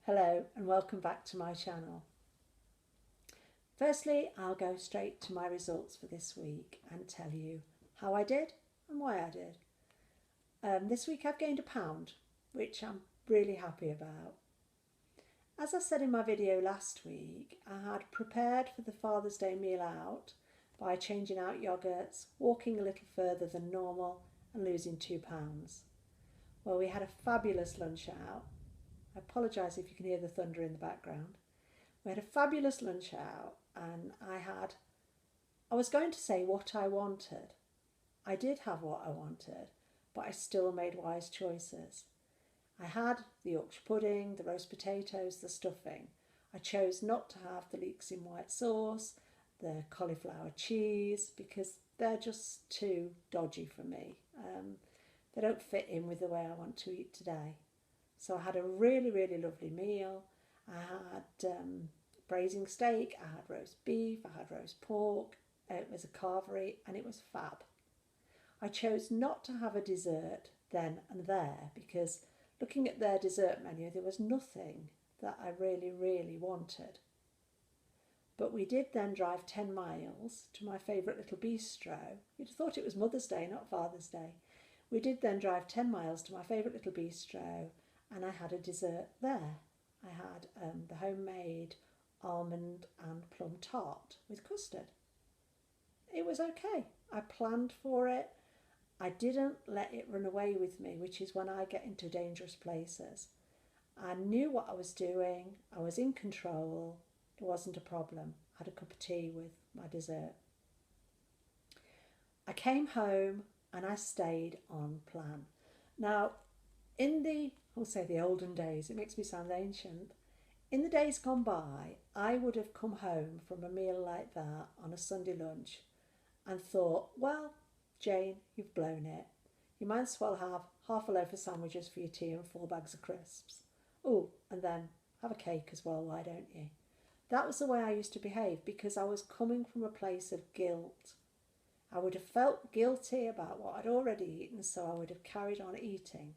Hello and welcome back to my channel. Firstly, I'll go straight to my results for this week and tell you how I did and why I did. This week I've gained £1, which I'm really happy about. As I said in my video last week, I had prepared for the Father's Day meal out by changing out yogurts, walking a little further than normal and losing £2. Well, we had a fabulous lunch out. I apologise if you can hear the thunder in the background. We had a fabulous lunch out and I was going to say what I wanted. I did have what I wanted, but I still made wise choices. I had the Yorkshire pudding, the roast potatoes, the stuffing. I chose not to have the leeks in white sauce, the cauliflower cheese, because they're just too dodgy for me. They don't fit in with the way I want to eat today. So I had a really, really lovely meal. I had braising steak, I had roast beef, I had roast pork. It was a carvery and it was fab. I chose not to have a dessert then and there because looking at their dessert menu, there was nothing that I really, really wanted. But we did then drive 10 miles to my favourite little bistro. You'd have thought it was Mother's Day, not Father's Day. We did then drive 10 miles to my favourite little bistro and I had a dessert there. I had the homemade almond and plum tart with custard. It was okay. I planned for it. I didn't let it run away with me, which is when I get into dangerous places. I knew what I was doing. I was in control. It wasn't a problem. I had a cup of tea with my dessert. I came home and I stayed on plan. Now, I'll say the olden days, it makes me sound ancient. In the days gone by, I would have come home from a meal like that on a Sunday lunch and thought, well, Jane, you've blown it. You might as well have half a loaf of sandwiches for your tea and 4 bags of crisps. Oh, and then have a cake as well, why don't you? That was the way I used to behave because I was coming from a place of guilt. I would have felt guilty about what I'd already eaten, so I would have carried on eating.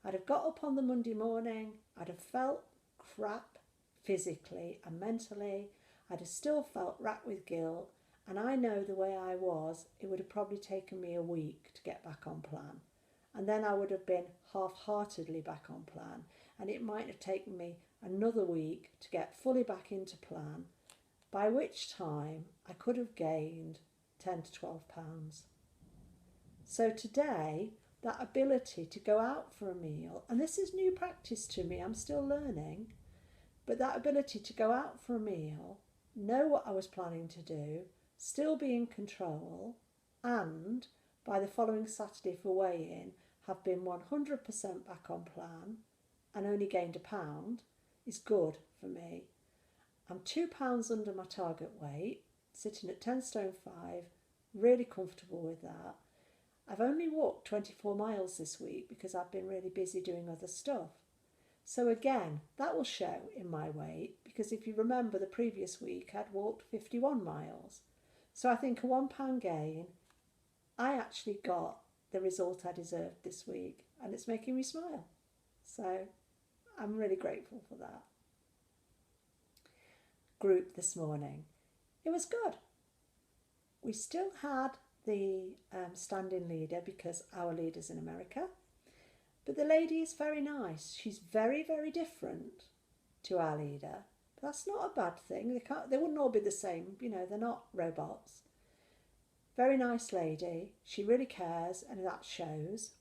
I'd have got up on the Monday morning, I'd have felt crap physically and mentally, I'd have still felt racked with guilt, and I know the way I was, it would have probably taken me a week to get back on plan. And then I would have been half-heartedly back on plan, and it might have taken me another week to get fully back into plan, by which time I could have gained 10 to 12 pounds. So today, that ability to go out for a meal, and this is new practice to me, I'm still learning, but that ability to go out for a meal, know what I was planning to do, still be in control, and by the following Saturday for weigh-in, have been 100% back on plan and only gained £1 is good for me. I'm £2 under my target weight, sitting at 10 stone 5, really comfortable with that. I've only walked 24 miles this week because I've been really busy doing other stuff. So again, that will show in my weight because if you remember the previous week I'd walked 51 miles. So I think a £1 gain, I actually got the result I deserved this week and it's making me smile. So I'm really grateful for that. Group this morning. It was good. We still had the stand-in leader because our leader's in America. But the lady is very nice. She's very, very different to our leader. But that's not a bad thing. They wouldn't all be the same. You know, they're not robots. Very nice lady. She really cares and that shows.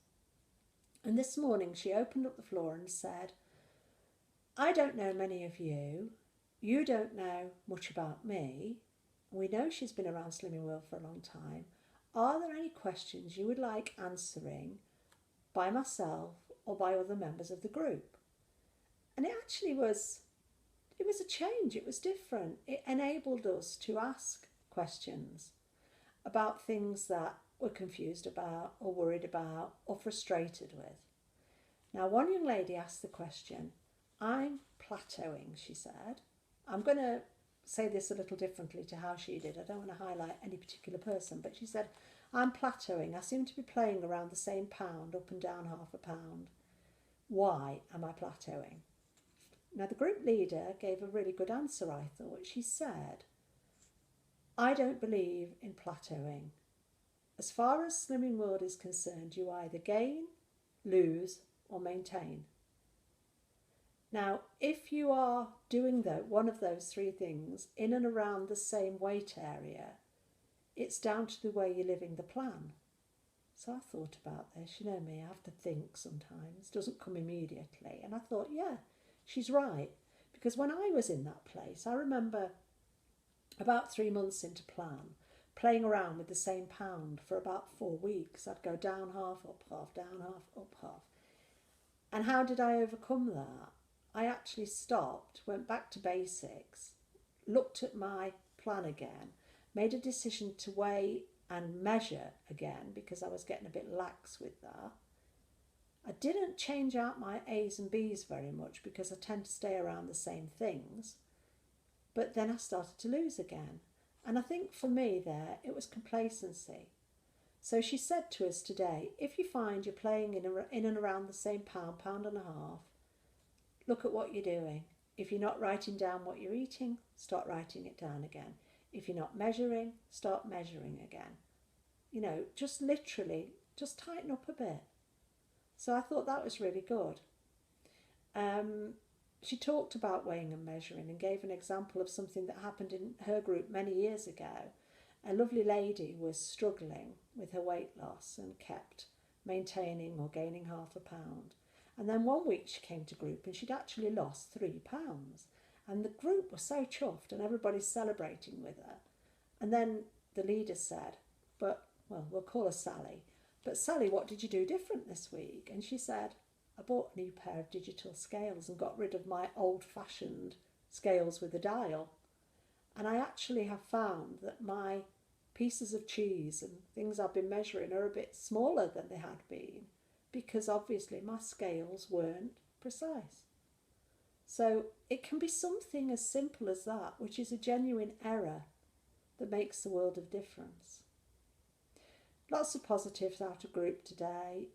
And this morning she opened up the floor and said, I don't know many of you. You don't know much about me. We know she's been around Slimming World for a long time. Are there any questions you would like answering by myself or by other members of the group? And it actually was a change. It was different. It enabled us to ask questions about things that we're confused about or worried about or frustrated with. Now, one young lady asked the question, I'm plateauing, she said. I'm going to say this a little differently to how she did. I don't want to highlight any particular person, but she said, I'm plateauing. I seem to be playing around the same pound, up and down £0.5. Why am I plateauing? Now, the group leader gave a really good answer, I thought. She said, I don't believe in plateauing. As far as Slimming World is concerned, you either gain, lose, or maintain. Now, if you are doing one of those three things in and around the same weight area, it's down to the way you're living the plan. So I thought about this. You know me, I have to think sometimes. It doesn't come immediately. And I thought, yeah, she's right. Because when I was in that place, I remember about 3 months into plan, playing around with the same pound for about 4 weeks. I'd go down half, up half, down half, up half. And how did I overcome that? I actually stopped, went back to basics, looked at my plan again, made a decision to weigh and measure again because I was getting a bit lax with that. I didn't change out my A's and B's very much because I tend to stay around the same things. But then I started to lose again. And I think for me there, it was complacency. So she said to us today, if you find you're playing in and around the same pound, pound and a half, look at what you're doing. If you're not writing down what you're eating, start writing it down again. If you're not measuring, start measuring again. You know, just literally, just tighten up a bit. So I thought that was really good. She talked about weighing and measuring and gave an example of something that happened in her group many years ago. A lovely lady was struggling with her weight loss and kept maintaining or gaining half a pound. And then one week she came to group and she'd actually lost 3 pounds. And the group was so chuffed and everybody's celebrating with her. And then the leader said, we'll call her Sally. But Sally, what did you do different this week? And she said, I bought a new pair of digital scales and got rid of my old-fashioned scales with a dial. And I actually have found that my pieces of cheese and things I've been measuring are a bit smaller than they had been because obviously my scales weren't precise. So it can be something as simple as that, which is a genuine error that makes the world of difference. Lots of positives out of group today.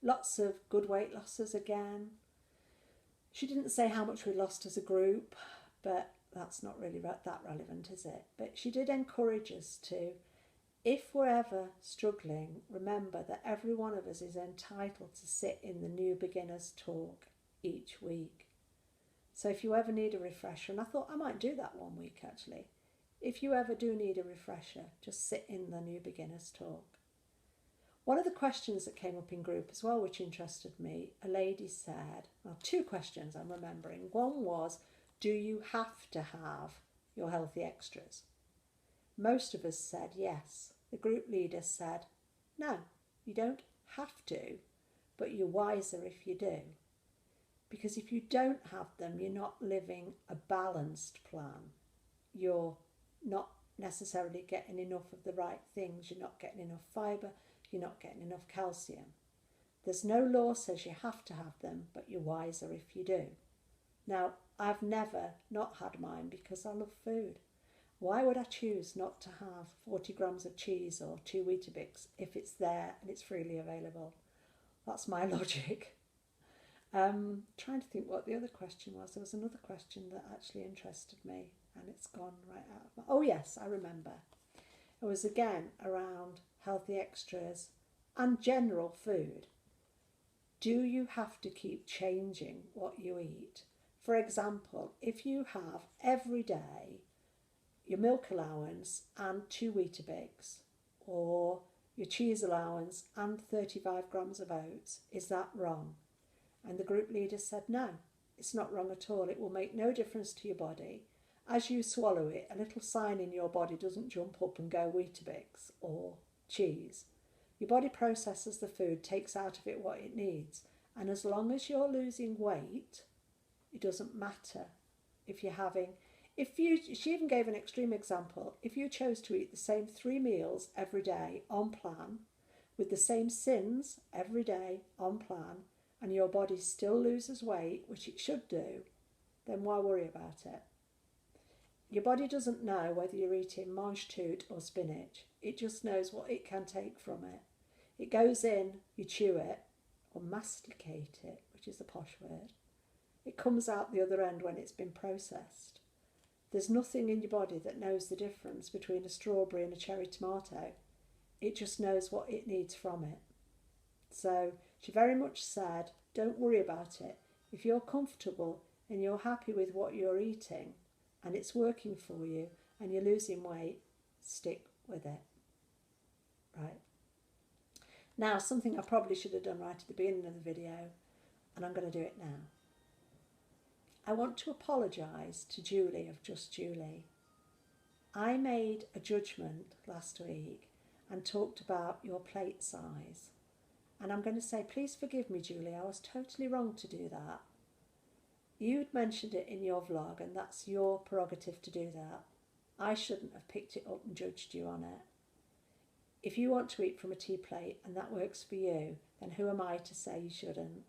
Lots of good weight losses again. She didn't say how much we lost as a group, but that's not really that relevant, is it? But she did encourage us to, if we're ever struggling, remember that every one of us is entitled to sit in the new beginners talk each week. So if you ever need a refresher, and I thought I might do that one week actually, if you ever do need a refresher, just sit in the new beginners talk. One of the questions that came up in group as well, which interested me, a lady said, well, 2 questions I'm remembering. One was, do you have to have your healthy extras? Most of us said yes. The group leader said, no, you don't have to, but you're wiser if you do. Because if you don't have them, you're not living a balanced plan. You're not necessarily getting enough of the right things. You're not getting enough fibre. You're not getting enough calcium. There's no law says you have to have them, but you're wiser if you do. Now, I've never not had mine because I love food. Why would I choose not to have 40 grams of cheese or 2 Weetabix if it's there and it's freely available? That's my logic. Trying to think what the other question was. There was another question that actually interested me and it's gone right out of my... Oh yes, I remember. It was again around healthy extras and general food. Do you have to keep changing what you eat? For example, if you have every day your milk allowance and 2 Weetabix, or your cheese allowance and 35 grams of oats, is that wrong? And the group leader said, no, it's not wrong at all. It will make no difference to your body. As you swallow it, a little sign in your body doesn't jump up and go Weetabix or cheese. Your body processes the food, takes out of it what it needs. And as long as you're losing weight, it doesn't matter if you're having... She even gave an extreme example. If you chose to eat the same 3 meals every day on plan, with the same sins every day on plan, and your body still loses weight, which it should do, then why worry about it? Your body doesn't know whether you're eating mange tout or spinach. It just knows what it can take from it. It goes in, you chew it, or masticate it, which is the posh word. It comes out the other end when it's been processed. There's nothing in your body that knows the difference between a strawberry and a cherry tomato. It just knows what it needs from it. So she very much said, don't worry about it. If you're comfortable and you're happy with what you're eating and it's working for you and you're losing weight, stick with it. Right. Now, something I probably should have done right at the beginning of the video, and I'm going to do it now. I want to apologise to Julie of Just Julie. I made a judgment last week and talked about your plate size. And I'm going to say, please forgive me, Julie, I was totally wrong to do that. You'd mentioned it in your vlog, and that's your prerogative to do that. I shouldn't have picked it up and judged you on it. If you want to eat from a tea plate and that works for you, then who am I to say you shouldn't?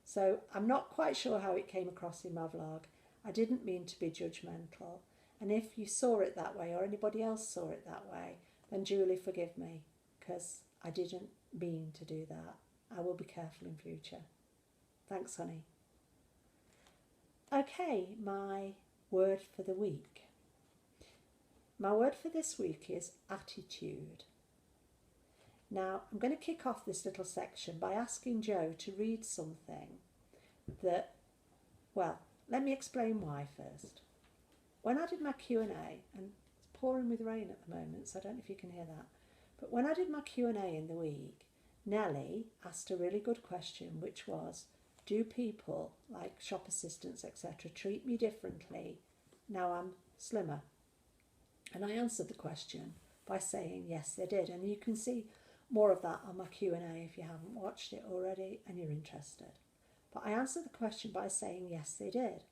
So I'm not quite sure how it came across in my vlog. I didn't mean to be judgmental. And if you saw it that way or anybody else saw it that way, then Julie, forgive me, because I didn't mean to do that. I will be careful in future. Thanks, honey. Okay, my word for the week. My word for this week is attitude. Now, I'm going to kick off this little section by asking Joe to read something that, well, let me explain why first. When I did my Q&A, and it's pouring with rain at the moment, so I don't know if you can hear that, but when I did my Q&A in the week, Nellie asked a really good question, which was, do people, like shop assistants, etc., treat me differently now I'm slimmer? And I answered the question by saying yes, they did. And you can see more of that on my Q&A if you haven't watched it already and you're interested. But I answered the question by saying yes, they did.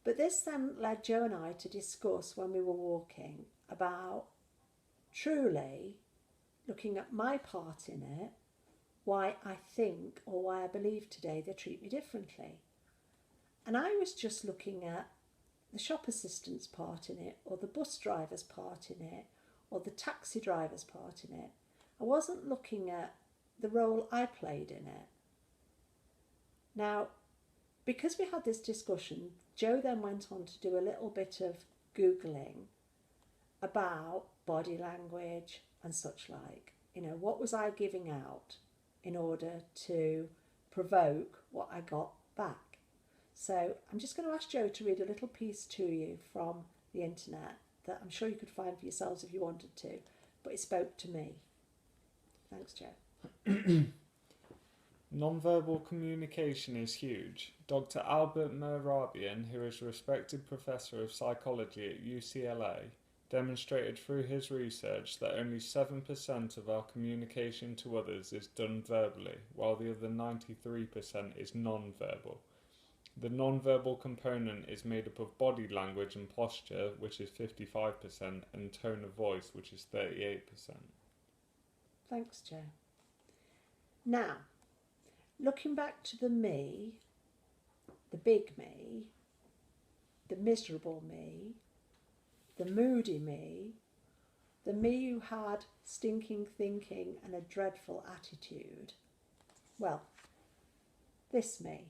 But this then led Joe and I to discuss when we were walking about truly looking at my part in it, why I think or why I believe today they treat me differently. And I was just looking at the shop assistant's part in it, or the bus driver's part in it, or the taxi driver's part in it. I wasn't looking at the role I played in it. Now, because we had this discussion, Joe then went on to do a little bit of Googling about body language and such like. You know, what was I giving out in order to provoke what I got back? So I'm just going to ask Joe to read a little piece to you from the internet that I'm sure you could find for yourselves if you wanted to, but it spoke to me. Thanks, Joe. Non-verbal communication is huge. Dr. Albert Mehrabian, who is a respected professor of psychology at UCLA, demonstrated through his research that only 7% of our communication to others is done verbally, while the other 93% is non-verbal. The non-verbal component is made up of body language and posture, which is 55%, and tone of voice, which is 38%. Thanks, Joe. Now, looking back to the me, the big me, the miserable me, the moody me, the me who had stinking thinking and a dreadful attitude. Well, this me.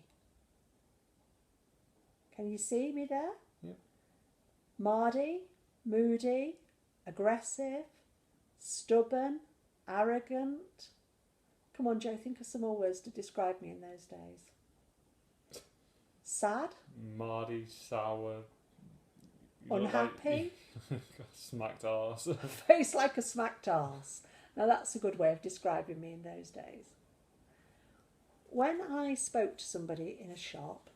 Can you see me there? Yep. Mardy, moody, aggressive, stubborn, arrogant. Come on, Joe, think of some more words to describe me in those days. Sad. Mardy, sour. Unhappy. Smacked arse. Face like a smacked arse. Now that's a good way of describing me in those days. When I spoke to somebody in a shop,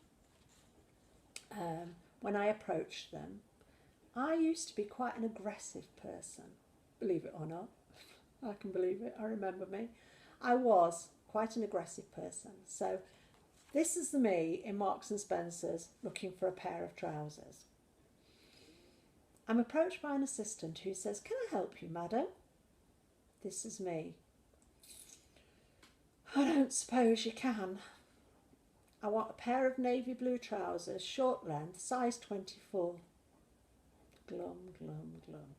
when I approached them, I used to be quite an aggressive person, believe it or not. I can believe it, I remember me. I was quite an aggressive person. So this is the me in Marks and Spencer's looking for a pair of trousers. I'm approached by an assistant who says, "Can I help you, madam?" This is me. "I don't suppose you can. I want a pair of navy blue trousers, short length, size 24. Glum, glum, glum.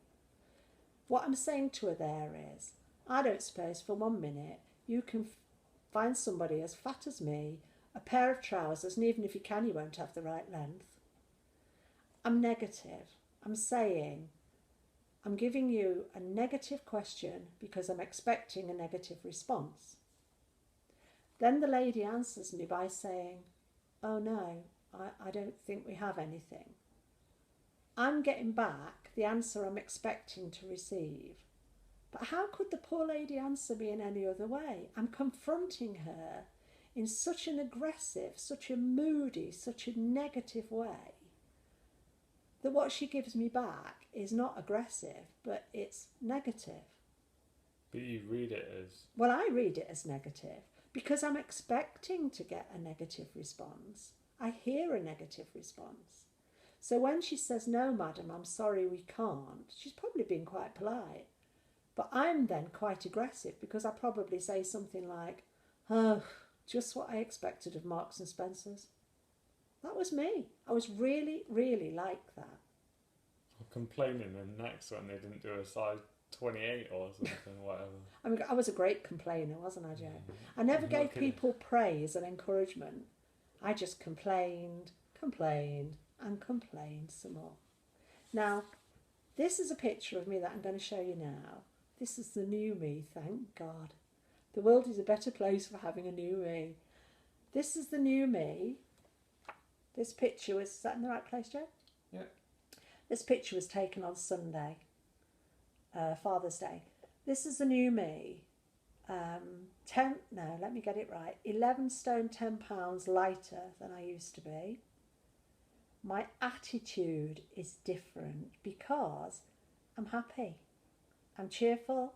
What I'm saying to her there is, I don't suppose for 1 minute you can find somebody as fat as me, a pair of trousers, and even if you can, you won't have the right length. I'm negative. I'm saying, I'm giving you a negative question because I'm expecting a negative response. Then the lady answers me by saying, oh no, I don't think we have anything. I'm getting back the answer I'm expecting to receive. But how could the poor lady answer me in any other way? I'm confronting her in such an aggressive, such a moody, such a negative way that what she gives me back is not aggressive, but it's negative. But you read it as... Well, I read it as negative because I'm expecting to get a negative response. I hear a negative response. So when she says, no, madam, I'm sorry, we can't, she's probably been quite polite. But I'm then quite aggressive because I probably say something like, oh, just what I expected of Marks and Spencer's. That was me. I was really, really like that. Complaining the next one they didn't do a size 28 or something, whatever. I mean, I was a great complainer, wasn't I, Joe? I never gave people praise and encouragement. I just complained, and complained some more. Now, this is a picture of me that I'm going to show you now. This is the new me, thank God. The world is a better place for having a new me. This is the new me. This picture was, is that in the right place, Joe? Yeah. This picture was taken on Sunday, Father's Day. This is the new me. 11 stone, 10 pounds lighter than I used to be. My attitude is different because I'm happy. I'm cheerful.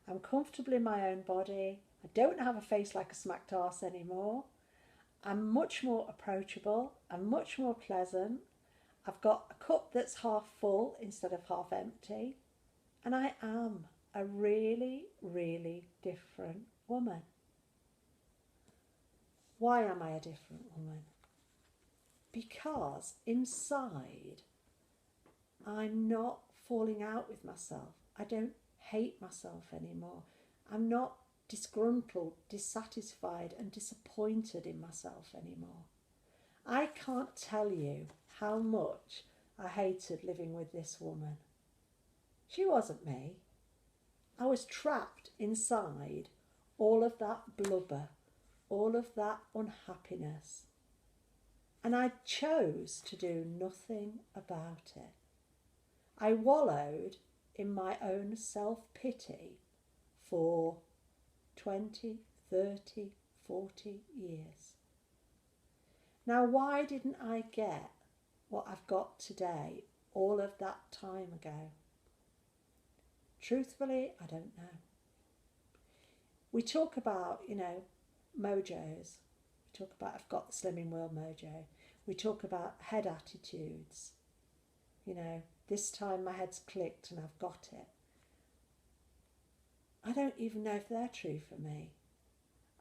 I'm comfortable in my own body. I don't have a face like a smacked arse anymore. I'm much more approachable. I'm much more pleasant. I've got a cup that's half full instead of half empty. And I am a really, really different woman. Why am I a different woman? Because inside, I'm not falling out with myself. I don't hate myself anymore. I'm not disgruntled, dissatisfied and disappointed in myself anymore. I can't tell you how much I hated living with this woman. She wasn't me. I was trapped inside all of that blubber, all of that unhappiness. And I chose to do nothing about it. I wallowed in my own self-pity for 20, 30, 40 years. Now, why didn't I get what I've got today all of that time ago? Truthfully, I don't know. We talk about, mojos. We talk about, I've got the Slimming World mojo. We talk about head attitudes. This time my head's clicked and I've got it. I don't even know if they're true for me.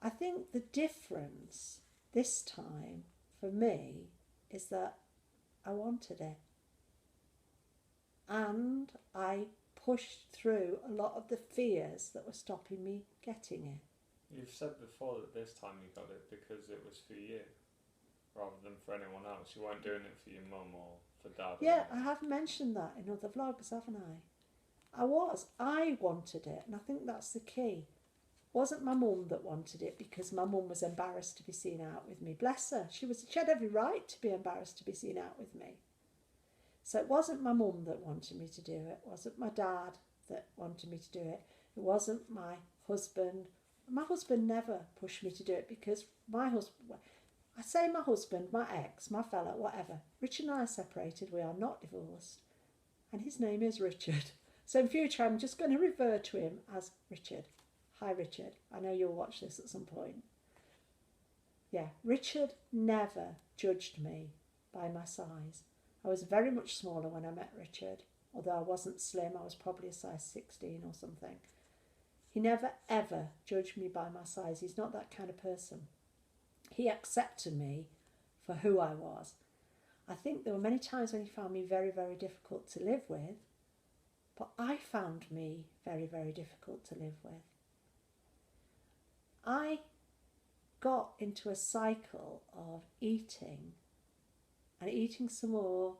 I think the difference this time for me is that I wanted it. And I pushed through a lot of the fears that were stopping me getting it. You've said before that this time you got it because it was for you, rather than for anyone else. You weren't doing it for your mum or for dad. Yeah, I have mentioned that in other vlogs, haven't I? I wanted it, and I think that's the key. It wasn't my mum that wanted it because my mum was embarrassed to be seen out with me. Bless her. She had every right to be embarrassed to be seen out with me. So it wasn't my mum that wanted me to do it. It wasn't my dad that wanted me to do it. It wasn't my husband. My husband never pushed me to do it because my husband, I say my husband, my ex, my fella, whatever. Richard and I are separated. We are not divorced. And his name is Richard. So in future, I'm just going to refer to him as Richard. Hi, Richard. I know you'll watch this at some point. Yeah, Richard never judged me by my size. I was very much smaller when I met Richard. Although I wasn't slim, I was probably a size 16 or something. He never, ever judged me by my size. He's not that kind of person. He accepted me for who I was. I think there were many times when he found me very, very difficult to live with, but I found me very, very difficult to live with. I got into a cycle of eating and eating some more,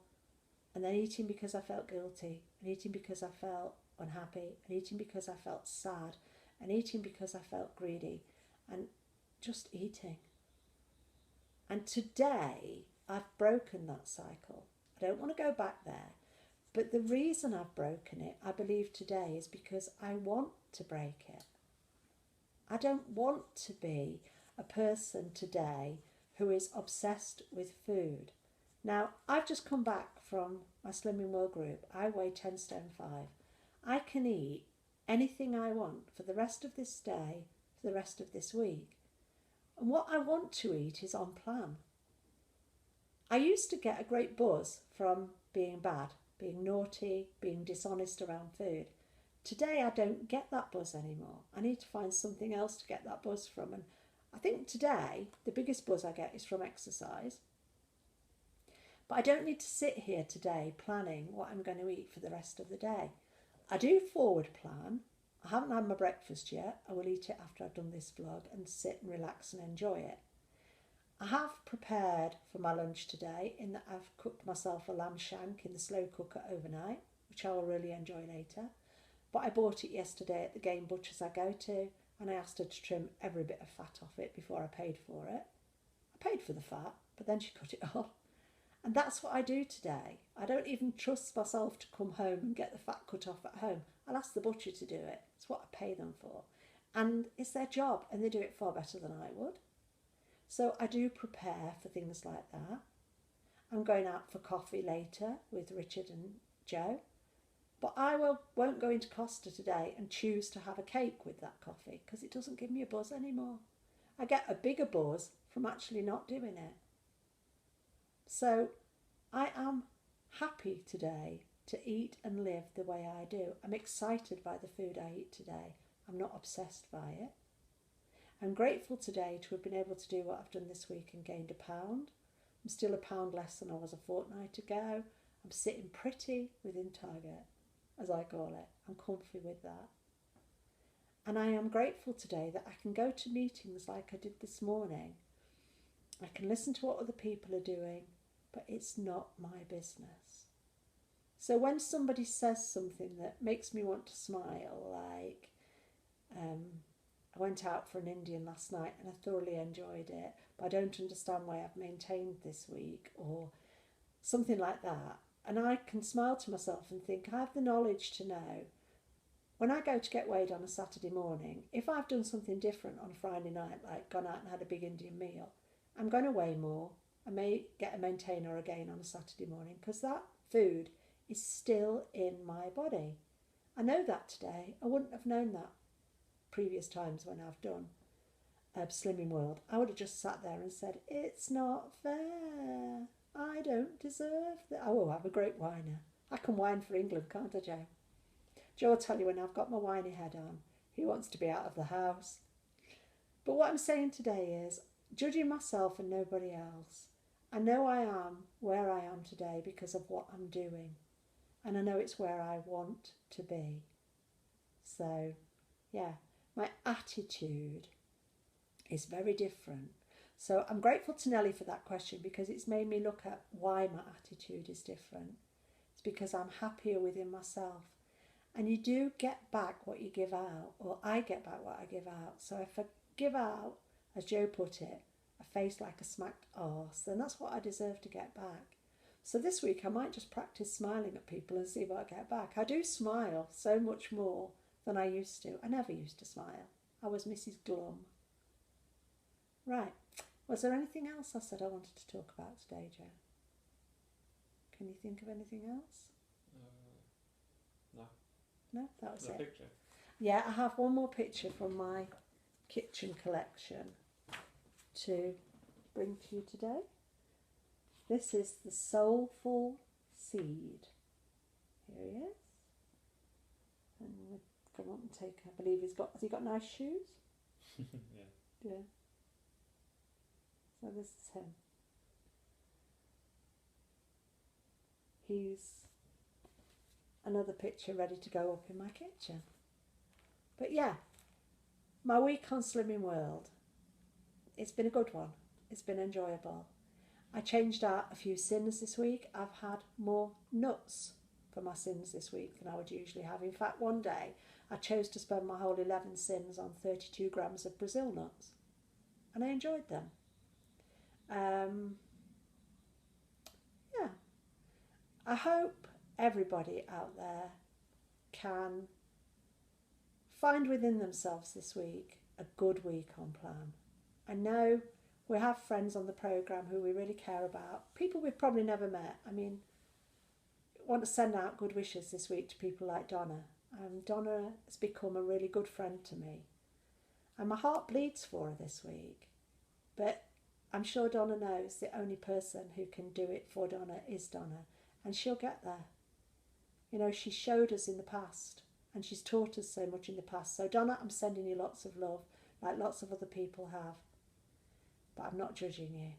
and then eating because I felt guilty, and eating because I felt unhappy, and eating because I felt sad, and eating because I felt greedy, and just eating. And today I've broken that cycle. I don't want to go back there, but the reason I've broken it, I believe today, is because I want to break it. I don't want to be a person today who is obsessed with food. Now, I've just come back from my Slimming World group. I weigh 10 stone 5. I can eat anything I want for the rest of this day, for the rest of this week. And what I want to eat is on plan. I used to get a great buzz from being bad, being naughty, being dishonest around food. Today I don't get that buzz anymore. I need to find something else to get that buzz from. And I think today the biggest buzz I get is from exercise. But I don't need to sit here today planning what I'm going to eat for the rest of the day. I do forward plan. I haven't had my breakfast yet. I will eat it after I've done this vlog and sit and relax and enjoy it. I have prepared for my lunch today in that I've cooked myself a lamb shank in the slow cooker overnight, which I will really enjoy later. But I bought it yesterday at the game butcher's I go to, and I asked her to trim every bit of fat off it before I paid for it. I paid for the fat, but then she cut it off. And that's what I do today. I don't even trust myself to come home and get the fat cut off at home. I'll ask the butcher to do it. It's what I pay them for. And it's their job, and they do it far better than I would. So I do prepare for things like that. I'm going out for coffee later with Richard and Joe. But I won't go into Costa today and choose to have a cake with that coffee because it doesn't give me a buzz anymore. I get a bigger buzz from actually not doing it. So I am happy today to eat and live the way I do. I'm excited by the food I eat today. I'm not obsessed by it. I'm grateful today to have been able to do what I've done this week and gained a pound. I'm still a pound less than I was a fortnight ago. I'm sitting pretty within target, as I call it. I'm comfy with that. And I am grateful today that I can go to meetings like I did this morning. I can listen to what other people are doing, but it's not my business. So when somebody says something that makes me want to smile, like I went out for an Indian last night and I thoroughly enjoyed it, but I don't understand why I've maintained this week, or something like that. And I can smile to myself and think, I have the knowledge to know when I go to get weighed on a Saturday morning, if I've done something different on a Friday night, like gone out and had a big Indian meal, I'm going to weigh more. I may get a maintainer again on a Saturday morning because that food is still in my body. I know that today. I wouldn't have known that previous times when I've done Slimming World. I would have just sat there and said, it's not fair. I don't deserve that. Oh, I'm a great whiner. I can whine for England, can't I, Joe? Joe will tell you when I've got my whiny head on. He wants to be out of the house. But what I'm saying today is, judging myself and nobody else, I know I am where I am today because of what I'm doing. And I know it's where I want to be. So, yeah, my attitude is very different. So I'm grateful to Nellie for that question because it's made me look at why my attitude is different. It's because I'm happier within myself. And you do get back what you give out, or I get back what I give out. So if I give out, as Joe put it, a face like a smacked arse, then that's what I deserve to get back. So this week I might just practice smiling at people and see what I get back. I do smile so much more than I used to. I never used to smile. I was Mrs. Glum. Right. Was there anything else I said I wanted to talk about today, Joe? Can you think of anything else? No. No, that was it. Picture. Yeah, I have one more picture from my kitchen collection to bring to you today. This is the Soulful Seed. Here he is. And we'll come up and take, I believe has he got nice shoes? Yeah. So this is him. He's another picture ready to go up in my kitchen. But yeah, my week on Slimming World. it's been a good one. It's been enjoyable. I changed out a few sins this week. I've had more nuts for my sins this week than I would usually have. In fact, one day I chose to spend my whole 11 sins on 32 grams of Brazil nuts, and I enjoyed them. Yeah, I hope everybody out there can find within themselves this week a good week on plan. I know we have friends on the programme who we really care about, people we've probably never met. I mean, I want to send out good wishes this week to people like Donna. Donna has become a really good friend to me, and my heart bleeds for her this week. But I'm sure Donna knows the only person who can do it for Donna is Donna, and she'll get there. You know, she showed us in the past, and she's taught us so much in the past. So Donna, I'm sending you lots of love, like lots of other people have. But I'm not judging you.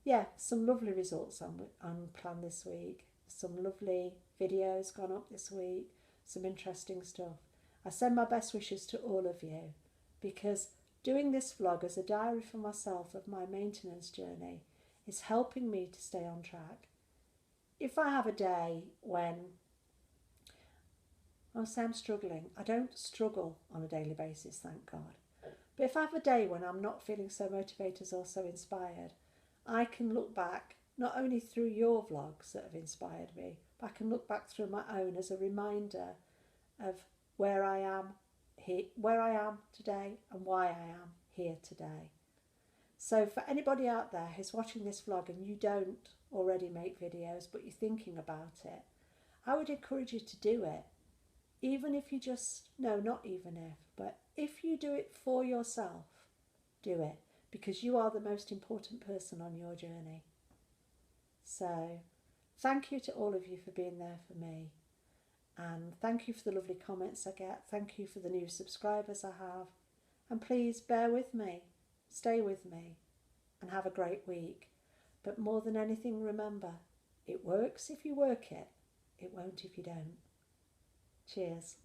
Yeah, some lovely results on plan this week. Some lovely videos gone up this week. Some interesting stuff. I send my best wishes to all of you, because doing this vlog as a diary for myself of my maintenance journey is helping me to stay on track. If I have a day when I'll say I'm struggling, I don't struggle on a daily basis, thank God. But if I have a day when I'm not feeling so motivated or so inspired, I can look back not only through your vlogs that have inspired me, but I can look back through my own as a reminder of where I am today and why I am here today. So for anybody out there who's watching this vlog and you don't already make videos but you're thinking about it, I would encourage you to do it. Even if you just, no, not even if, but if you do it for yourself, do it, because you are the most important person on your journey. So thank you to all of you for being there for me, and thank you for the lovely comments I get. Thank you for the new subscribers I have, and please bear with me, stay with me, and have a great week. But more than anything, remember, it works if you work it, it won't if you don't. Cheers.